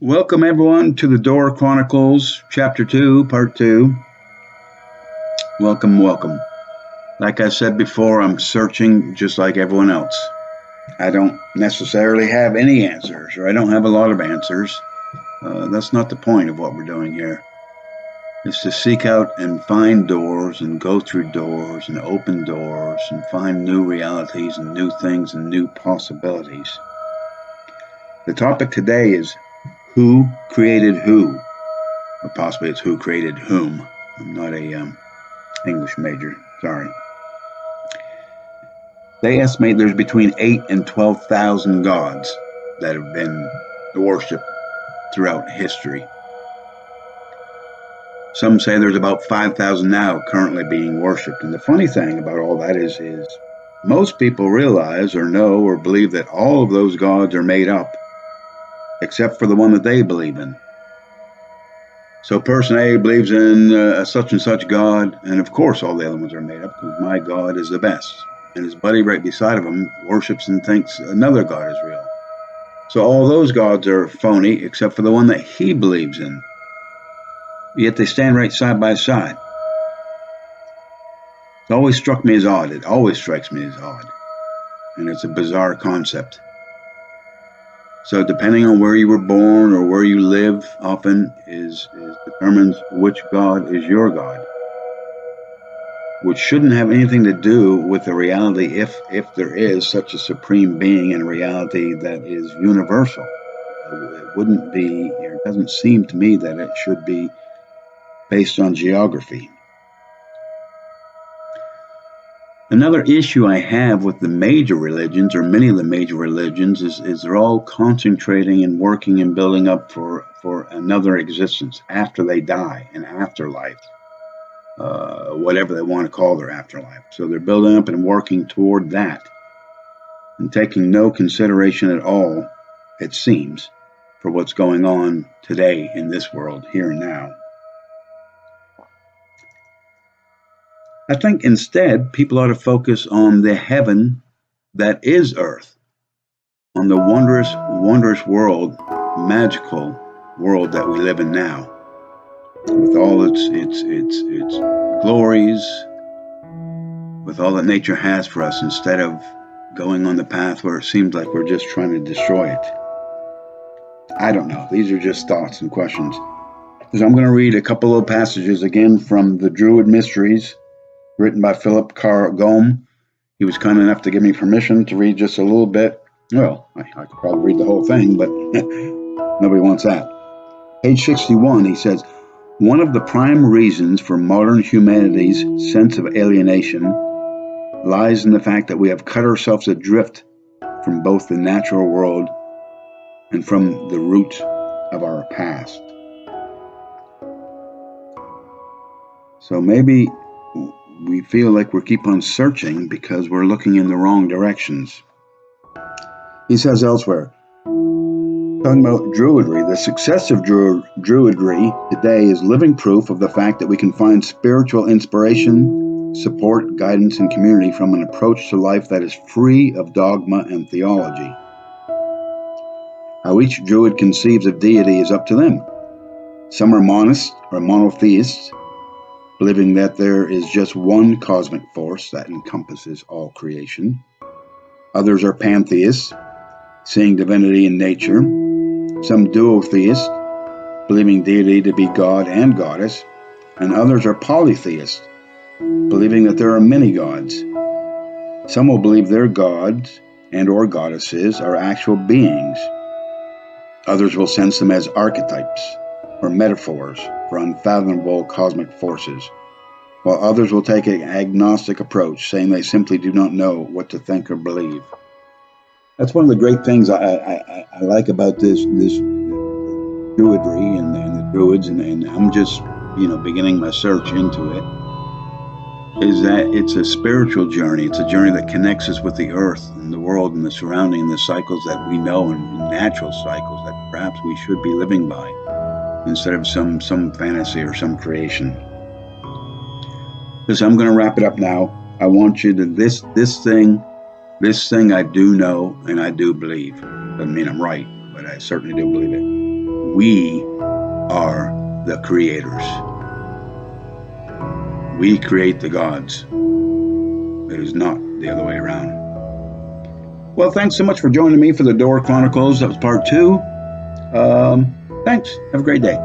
Welcome everyone to the Door Chronicles, Chapter 2, Part 2. Welcome. Like I said before, I'm searching just like everyone else. I don't necessarily have any answers, or I don't have a lot of answers. That's not the point of what we're doing here. It's to seek out and find doors and go through doors and open doors and find new realities and new things and new possibilities. The topic today is who created who? Or possibly it's who created whom. I'm not a English major, sorry. They estimate there's between 8 and 12,000 gods that have been worshipped throughout history. Some say there's about 5,000 now currently being worshipped. And the funny thing about all that is most people realize or know or believe that all of those gods are made up, except for the one that they believe in. So person A believes in such and such God, and of course all the other ones are made up because my God is the best. And his buddy right beside of him worships and thinks another God is real. So all those gods are phony except for the one that he believes in. Yet they stand right side by side. It always struck me as odd. It always strikes me as odd. And it's a bizarre concept. So depending on where you were born or where you live often is determines which God is your God. Which shouldn't have anything to do with the reality if there is such a supreme being and reality that is universal. It wouldn't be, or it doesn't seem to me that it should be based on geography. Another issue I have with the major religions, or many of the major religions, is they're all concentrating and working and building up for another existence after they die, an afterlife, whatever they want to call their afterlife. So they're building up and working toward that and taking no consideration at all, it seems, for what's going on today in this world, here and now. I think instead people ought to focus on the heaven that is earth, on the wondrous world, magical world that we live in now, with all its glories, with all that nature has for us, instead of going on the path where it seems like we're just trying to destroy it. I don't know. These are just thoughts and questions. So I'm going to read a couple of passages again from the Druid Mysteries, written by Philp Carr-Gomm. He was kind enough to give me permission to read just a little bit. Well, I could probably read the whole thing, but nobody wants that. Page 61, he says, one of the prime reasons for modern humanity's sense of alienation lies in the fact that we have cut ourselves adrift from both the natural world and from the roots of our past. So maybe we feel like we keep on searching because we're looking in the wrong directions. He says elsewhere, talking about Druidry, the success of Druidry today is living proof of the fact that we can find spiritual inspiration, support, guidance, and community from an approach to life that is free of dogma and theology. How each Druid conceives of deity is up to them. Some are monists or monotheists, believing that there is just one cosmic force that encompasses all creation. Others are pantheists, seeing divinity in nature. Some duotheists, believing deity to be God and goddess. And others are polytheists, believing that there are many gods. Some will believe their gods and or goddesses are actual beings. Others will sense them as archetypes or metaphors for unfathomable cosmic forces, while others will take an agnostic approach, saying they simply do not know what to think or believe. That's one of the great things I like about this Druidry and the Druids, and I'm just beginning my search into it, is that it's a spiritual journey. It's a journey that connects us with the earth and the world and the surrounding and the cycles that we know and natural cycles that perhaps we should be living by instead of some fantasy or some creation. So I'm going to wrap it up now. I want you to this thing I do know and I do believe. Doesn't mean I'm right, but I certainly do believe it. We are the creators. We create the gods. It is not the other way around. Well, thanks so much for joining me for the Door Chronicles. That was part 2. Thanks. Have a great day.